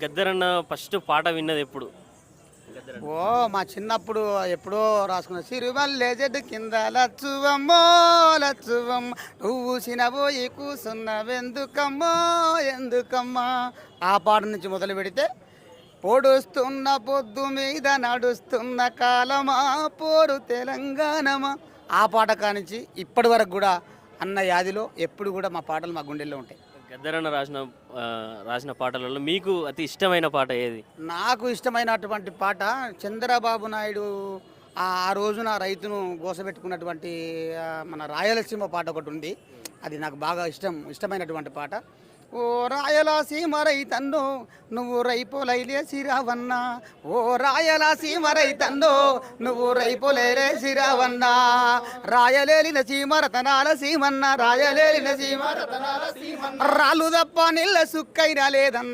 గద్దరన్న ఫస్ట్ పాట విన్నది ఎప్పుడు? ఓ మా చిన్నప్పుడు ఎప్పుడో రాసుకున్న సిరివల్లే చెట్టు కింద లచ్చువమ్మో లచ్చువమ్మ నువ్వు సినబోయి కూసున్నవెందుకమ్మో ఎందుకమ్మా. ఆ పాట నుంచి మొదలు పెడితే పొడుస్తున్న పొద్దు మీద నడుస్తున్న కాలమా పోరు తెలంగాణమా, ఆ పాట కానించి ఇప్పటి వరకు కూడా అన్న యాదిలో ఎప్పుడు కూడా మా పాటలు మా గుండెల్లో ఉంటాయి. గద్దరన్న రాసిన పాటలలో మీకు అతి ఇష్టమైన పాట ఏది? నాకు ఇష్టమైనటువంటి పాట చంద్రబాబు నాయుడు ఆ రోజున రైతును గోసబెట్టుకున్నటువంటి మన రాయలసీమ పాట ఒకటి ఉంది. అది నాకు బాగా ఇష్టమైనటువంటి పాట. ఓ రాయలసీమ రైతన్నో నువ్వు రైపోలైలేసిరావన్నా, ఓ రాయలసీమ రైతన్నో నువ్వు రైపోలేసిరావన్నా, రాయలేలిన సీమ రతనాల సీమన్న, రాయలేలిన సీమ రతనాల సీమన్న, రాళ్ళు తప్ప నీళ్ళ సుక్కైనా లేదన్నా.